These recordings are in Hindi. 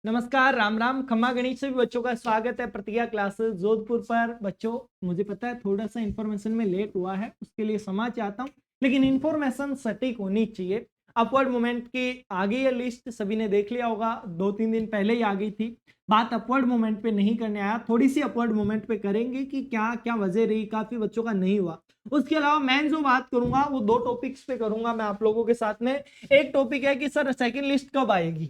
नमस्कार, राम राम, खम्मा गणित से भी बच्चों का स्वागत है प्रतिज्ञा क्लासेस जोधपुर पर। बच्चों, मुझे पता है थोड़ा सा इंफॉर्मेशन में लेट हुआ है, उसके लिए क्षमा चाहता हूं, लेकिन इंफॉर्मेशन सटीक होनी चाहिए। अपवर्ड मोमेंट की आ गई है लिस्ट, सभी ने देख लिया होगा, 2-3 दिन पहले ही आ गई थी। बात अपवर्ड मोमेंट पे नहीं करने आया, थोड़ी सी अपवर्ड मोमेंट पे करेंगे कि क्या क्या वजह रही, काफी बच्चों का नहीं हुआ। उसके अलावा मैं जो बात करूंगा वो 2 टॉपिक्स पे करूंगा मैं आप लोगों के साथ में। एक टॉपिक है कि सर सेकंड लिस्ट कब आएगी,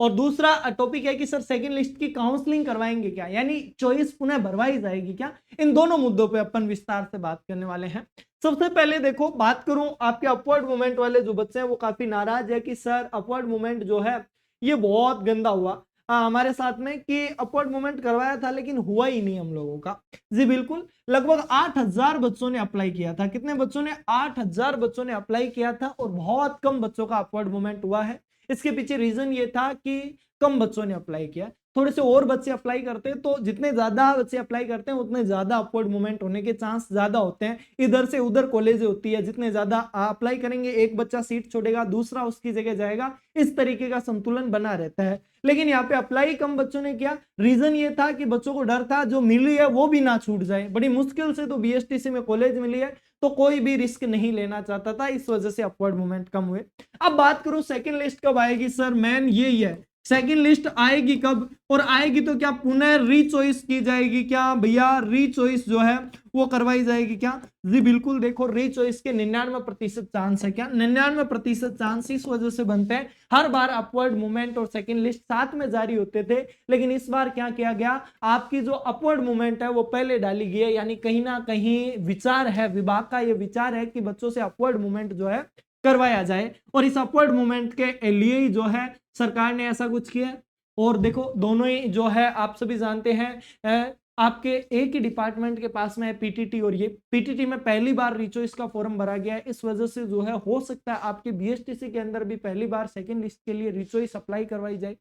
और दूसरा टॉपिक है कि सर सेकंड लिस्ट की काउंसलिंग करवाएंगे क्या, यानी चॉइस पुनः भरवाई जाएगी क्या। इन दोनों मुद्दों पे अपन विस्तार से बात करने वाले हैं। सबसे पहले देखो, बात करूं आपके अपवर्ड मूवमेंट वाले जो बच्चे हैं वो काफी नाराज है कि सर अपवर्ड मूवमेंट जो है ये बहुत गंदा हुआ हमारे साथ में, कि अपवर्ड मूवमेंट करवाया था लेकिन हुआ ही नहीं हम लोगों का। जी बिल्कुल, लगभग 8,000 बच्चों ने अप्लाई किया था। कितने बच्चों ने? 8,000 बच्चों ने अप्लाई किया था और बहुत कम बच्चों का अपवर्ड मूवमेंट हुआ है। इसके पीछे रीजन ये था कि कम बच्चों ने अप्लाई किया। थोड़े से और बच्चे अप्लाई करते हैं तो जितने ज्यादा बच्चे अप्लाई करते हैं उतने ज्यादा अपवर्ड मूवमेंट होने के चांस ज्यादा होते हैं। इधर से उधर कॉलेज होती है, जितने ज्यादा अप्लाई करेंगे एक बच्चा सीट छोड़ेगा, दूसरा उसकी जगह जाएगा, इस तरीके का संतुलन बना रहता है। लेकिन यहाँ पे अप्लाई कम बच्चों ने किया। रीजन ये था कि बच्चों को डर था जो मिली है वो भी ना छूट जाए। बड़ी मुश्किल से तो बीएसटीसी में कॉलेज मिली है, तो कोई भी रिस्क नहीं लेना चाहता था, इस वजह से अपवर्ड मूवमेंट कम हुए। अब बात करूं सेकंड लिस्ट कब आएगी, सर मैन यही है, सेकंड लिस्ट आएगी कब, और आएगी तो क्या पुनः रीचॉइस की जाएगी क्या भैया? रीचॉइस जो है वो करवाई जाएगी क्या? जी बिल्कुल, देखो रीचॉइस के 99% चांस है। क्या 99% चांस इस वजह से बनते हैं, हर बार अपवर्ड मूवमेंट और सेकंड लिस्ट साथ में जारी होते थे, लेकिन इस बार क्या किया गया, आपकी जो अपवर्ड मूवमेंट है वो पहले डाली गई है। यानी कहीं ना कहीं विचार है, विभाग का ये विचार है कि बच्चों से अपवर्ड मूवमेंट जो है करवाया जाए, और इस अपवर्ड मूवमेंट के लिए ही जो है सरकार ने ऐसा कुछ किया। और देखो दोनों ही जो है आप सभी जानते हैं, आपके एक ही डिपार्टमेंट के पास में है पीटीटी, और ये पीटीटी में पहली बार रीचॉइस का फॉर्म भरा गया है। इस वजह से जो है हो सकता है आपके बीएसटीसी के अंदर भी पहली बार सेकंड लिस्ट के लिए रीचॉइस अप्लाई करवाई जाए।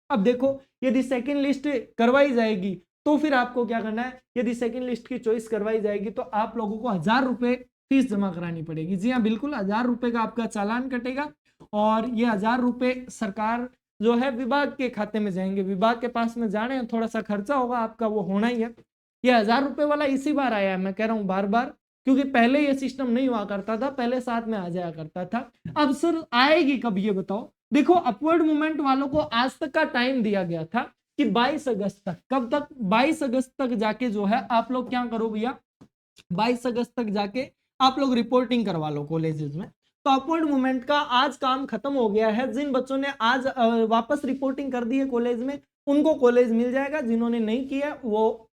अब देखो, यदि सेकंड लिस्ट करवाई जाएगी तो फिर आपको क्या करना है, यदि सेकंड लिस्ट की चॉइस करवाई जाएगी तो आप लोगों को 1,000 रुपए फीस जमा करानी पड़ेगी। जी हाँ बिल्कुल, 1,000 रुपए का आपका चालान कटेगा, और ये 1,000 रुपए सरकार जो है विभाग के खाते में जाएंगे। विभाग के पास में जाने थोड़ा सा खर्चा होगा आपका, वो होना ही है। ये 1,000 रुपए वाला इसी बार आया है, मैं कह रहा हूँ बार बार, क्योंकि पहले ये सिस्टम नहीं हुआ करता था, पहले साथ में आ जाया करता था। अब सर आएगी कब ये बताओ। देखो, अपवर्ड मूवमेंट वालों को आज तक का टाइम दिया गया था कि 22 अगस्त तक। कब तक? 22 अगस्त तक जाके जो है आप लोग क्या करो भैया, 22 अगस्त तक जाके आप लोग रिपोर्टिंग करवा लो कॉलेजेस में। तो अपवर्ड मूवमेंट का आज काम खत्म हो गया है। जिन बच्चों ने आज वापस रिपोर्टिंग कर दी है कॉलेज में, उनको कॉलेज मिल जाएगा। जिन्होंने नहीं किया वो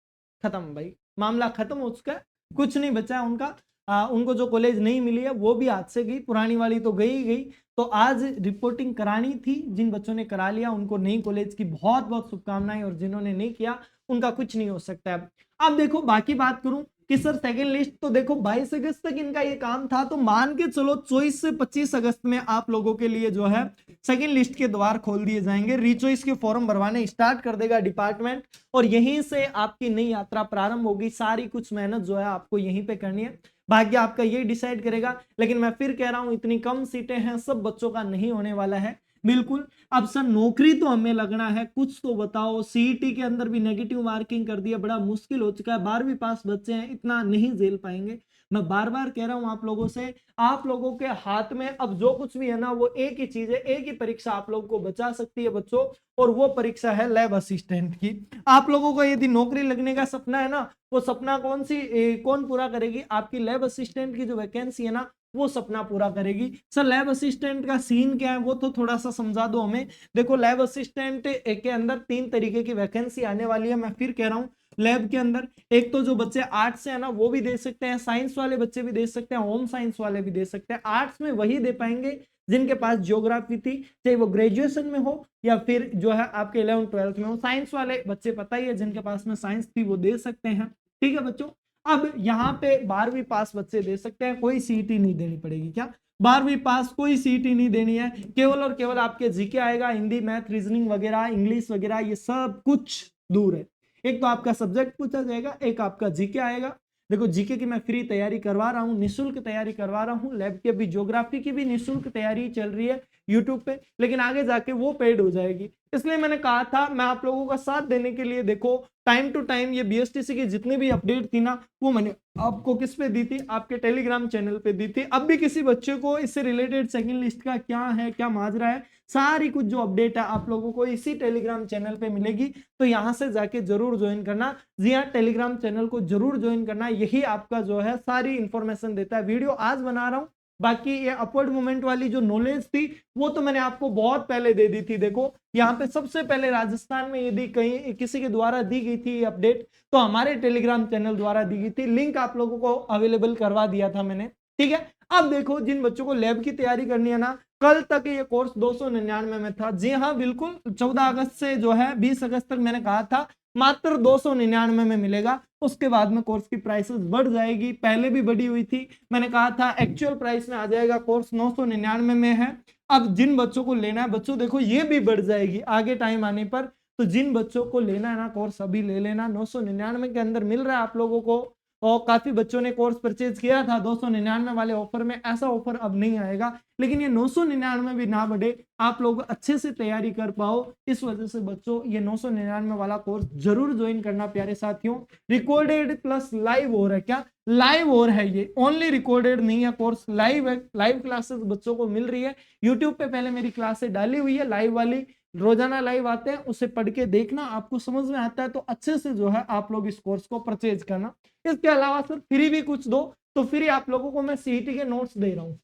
खत्म भाई, मामला खत्म हो चुका है, कुछ नहीं बचा है उनका। उनको जो कॉलेज नहीं मिली है वो भी आज से गई, पुरानी वाली तो गई गई। तो आज रिपोर्टिंग करानी थी, जिन बच्चों ने करा लिया उनको नई कॉलेज की बहुत बहुत शुभकामनाएं, और जिन्होंने नहीं किया उनका कुछ नहीं हो सकता है। अब देखो बाकी बात करूं कि सर सेकंड लिस्ट तो देखो 22 अगस्त तक इनका ये काम था, तो मान के चलो 24 से 25 अगस्त में आप लोगों के लिए जो है सेकंड लिस्ट के द्वार खोल दिए जाएंगे। रीचॉइस के फॉर्म भरवाने स्टार्ट कर देगा डिपार्टमेंट, और यहीं से आपकी नई यात्रा प्रारंभ होगी। सारी कुछ मेहनत जो है आपको यहीं पे करनी है, भाग्य आपका यही डिसाइड करेगा। लेकिन मैं फिर कह रहा हूं, इतनी कम सीटें हैं, सब बच्चों का नहीं होने वाला है बिल्कुल। अब सर नौकरी तो हमें लगना है, कुछ तो बताओ। सीईटी के अंदर भी नेगेटिव मार्किंग कर दिया, बड़ा मुश्किल हो चुका है। 12वीं पास बच्चे हैं, इतना नहीं झेल पाएंगे। मैं बार बार कह रहा हूं आप लोगों से, आप लोगों के हाथ में अब जो कुछ भी है ना, वो एक ही चीज है, एक ही परीक्षा आप लोगों को बचा सकती है बच्चों, और वो परीक्षा है लैब असिस्टेंट की। आप लोगों को यदि नौकरी लगने का सपना है ना, वो सपना कौन पूरा करेगी? आपकी लैब असिस्टेंट की जो वैकेंसी है ना, वो सपना पूरा करेगी। सर लैब असिस्टेंट का सीन क्या है वो तो थोड़ा सा समझा दो हमें। देखो, लैब असिस्टेंट के अंदर 3 तरीके की वैकेंसी आने वाली है। मैं फिर कह रहा हूं, लैब के अंदर एक तो जो बच्चे आर्ट्स से है ना वो भी दे सकते हैं, साइंस वाले बच्चे भी दे सकते हैं, होम साइंस वाले भी दे सकते हैं। आर्ट्स में वही दे पाएंगे जिनके पास ज्योग्राफी थी, चाहे वो ग्रेजुएशन में हो या फिर जो है आपके 11th-12th में हो। साइंस वाले बच्चे पता ही है, जिनके पास में साइंस थी वो दे सकते हैं। ठीक है बच्चों, अब यहाँ पे 12वीं पास बच्चे दे सकते हैं, कोई सीईटी नहीं देनी पड़ेगी। क्या 12वीं पास कोई सीईटी नहीं देनी है, केवल और केवल आपके जीके आएगा, हिंदी मैथ रीजनिंग वगैरह इंग्लिश वगैरह ये सब कुछ दूर है। एक तो आपका सब्जेक्ट पूछा जाएगा, एक आपका जीके आएगा, देखो जीके की मैं फ्री तैयारी करवा रहा हूँ, निःशुल्क तैयारी करवा रहा हूँ, लैब की अभी ज्योग्राफी की भी निःशुल्क तैयारी चल रही है यूट्यूब पे, लेकिन आगे जाके वो पेड हो जाएगी। इसलिए मैंने कहा था मैं आप लोगों का साथ देने के लिए, देखो टाइम टू टाइम ये बीएसटीसी की जितनी भी अपडेट थी ना वो मैंने आपको किस पे दी थी, आपके टेलीग्राम चैनल पे दी थी। अब भी किसी बच्चे को इससे रिलेटेड सेकंड लिस्ट का क्या है, क्या माजरा है, सारी कुछ जो अपडेट है आप लोगों को इसी टेलीग्राम चैनल पे मिलेगी, तो यहां से जाके जरूर ज्वाइन करना। जी हाँ, टेलीग्राम चैनल को जरूर ज्वाइन करना, यही आपका जो है सारी इंफॉर्मेशन देता है। वीडियो आज बना रहा हूं, बाकी ये अपवर्ड मूवमेंट वाली जो नॉलेज थी वो तो मैंने आपको बहुत पहले दे दी थी। देखो यहाँ पे सबसे पहले राजस्थान में यदि कहीं किसी के द्वारा दी गई थी अपडेट तो हमारे टेलीग्राम चैनल द्वारा दी गई थी, लिंक आप लोगों को अवेलेबल करवा दिया था मैंने, ठीक है। अब देखो जिन बच्चों को लैब की तैयारी करनी है ना, कल तक ये कोर्स 299 में था, जी हाँ बिल्कुल, 14 अगस्त से जो है 20 अगस्त तक मैंने कहा था मात्र 299 में मिलेगा। उसके बाद में कोर्स की प्राइसेस बढ़ जाएगी, पहले भी बढ़ी हुई थी, मैंने कहा था एक्चुअल प्राइस में आ जाएगा कोर्स 999 में है। अब जिन बच्चों को लेना है बच्चों देखो ये भी बढ़ जाएगी आगे टाइम आने पर, तो जिन बच्चों को लेना है ना कोर्स अभी ले लेना, 999 के अंदर मिल रहा है आप लोगों को। और काफी बच्चों ने कोर्स परचेज किया था 299 वाले ऑफर में, ऐसा ऑफर अब नहीं आएगा, लेकिन ये 999 भी ना बढ़े, आप लोग अच्छे से तैयारी कर पाओ, इस वजह से बच्चों ये 999 वाला कोर्स जरूर ज्वाइन करना प्यारे साथियों। रिकॉर्डेड प्लस लाइव हो रहा है, क्या लाइव हो रहा है, ये ओनली रिकॉर्डेड नहीं है कोर्स, लाइव है, लाइव क्लासेस बच्चों को मिल रही है यूट्यूब पे, पहले मेरी क्लासेस डाली हुई है लाइव वाली, रोजाना लाइव आते हैं, उसे पढ़ के देखना, आपको समझ में आता है तो अच्छे से जो है आप लोग इस कोर्स को परचेज करना। इसके अलावा सर फ्री भी कुछ दो, तो फ्री आप लोगों को मैं सीईटी के नोट्स दे रहा हूँ,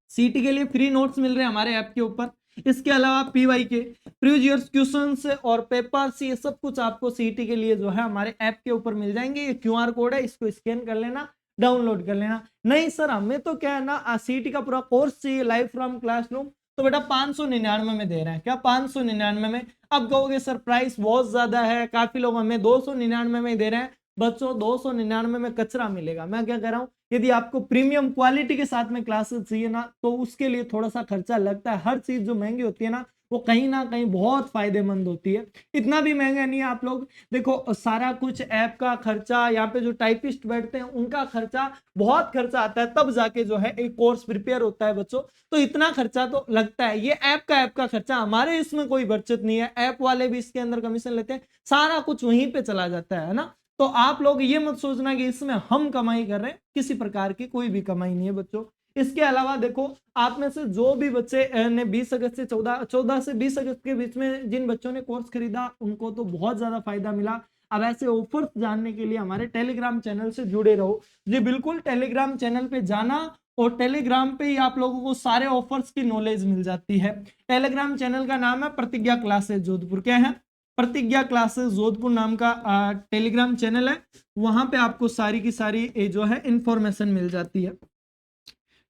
सीईटी के लिए फ्री नोट्स मिल रहे हैं हमारे ऐप के ऊपर। इसके अलावा पीवाई के प्रीवियस क्वेश्चंस और पेपर्स ये सब कुछ आपको सीईटी के लिए जो है हमारे ऐप के ऊपर मिल जाएंगे। ये क्यूआर कोड है, इसको स्कैन कर लेना, डाउनलोड कर लेना। नहीं सर हमें तो क्या है ना सीईटी का पूरा कोर्स चाहिए लाइव फ्रॉम क्लासरूम, तो बेटा 599 में दे रहे हैं, क्या 599 में। अब कहोगे सर प्राइस बहुत ज्यादा है, काफी लोग हमें 299 में दे रहे हैं, बच्चों 299 में कचरा मिलेगा। मैं क्या कह रहा हूं, यदि आपको प्रीमियम क्वालिटी के साथ में क्लासेस चाहिए ना तो उसके लिए थोड़ा सा खर्चा लगता है, हर चीज जो महंगी होती है ना वो कहीं ना कहीं बहुत फायदेमंद होती है, इतना भी महंगा नहीं है। आप लोग देखो सारा कुछ ऐप का खर्चा, यहाँ पे जो टाइपिस्ट बैठते हैं उनका खर्चा, बहुत खर्चा आता है, तब जाके जो है एक कोर्स प्रिपेयर होता है बच्चों, तो इतना खर्चा तो लगता है। ये ऐप का खर्चा, हमारे इसमें कोई बचत नहीं है, ऐप वाले भी इसके अंदर कमीशन लेते हैं, सारा कुछ वहीं पे चला जाता है ना। तो आप लोग ये मत सोचना कि इसमें हम कमाई कर रहे हैं, किसी प्रकार की कोई भी कमाई नहीं है बच्चों। इसके अलावा देखो आप में से जो भी बच्चे ने 20 अगस्त से 14 से 20 अगस्त के बीच में जिन बच्चों ने कोर्स खरीदा उनको तो बहुत ज्यादा फायदा मिला। अब ऐसे ऑफर्स जानने के लिए हमारे टेलीग्राम चैनल से जुड़े रहो जी, बिल्कुल टेलीग्राम चैनल पे जाना और टेलीग्राम पे ही आप लोगों को सारे ऑफर्स की नॉलेज मिल जाती है। टेलीग्राम चैनल का नाम है प्रतिज्ञा क्लासेस जोधपुर, क्या है प्रतिज्ञा क्लासेस जोधपुर नाम का टेलीग्राम चैनल है, वहां पे आपको सारी की सारी जो है इंफॉर्मेशन मिल जाती है।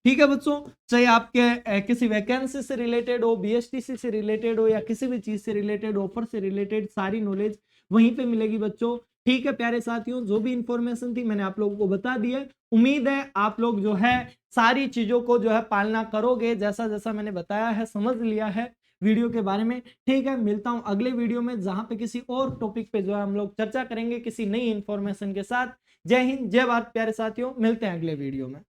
ठीक है बच्चों, चाहे आपके किसी वैकेंसी से रिलेटेड हो, बीएसटीसी से रिलेटेड हो या किसी भी चीज से रिलेटेड, ऑफर से रिलेटेड, सारी नॉलेज वहीं पे मिलेगी बच्चों। ठीक है प्यारे साथियों, जो भी इंफॉर्मेशन थी मैंने आप लोगों को बता दी है, उम्मीद है आप लोग जो है सारी चीजों को जो है पालना करोगे, जैसा जैसा मैंने बताया है, समझ लिया है वीडियो के बारे में। ठीक है, मिलता हूं अगले वीडियो में जहां पे किसी और टॉपिक पे जो है हम लोग चर्चा करेंगे किसी नई इंफॉर्मेशन के साथ। जय हिंद, जय भारत प्यारे साथियों, मिलते हैं अगले वीडियो में।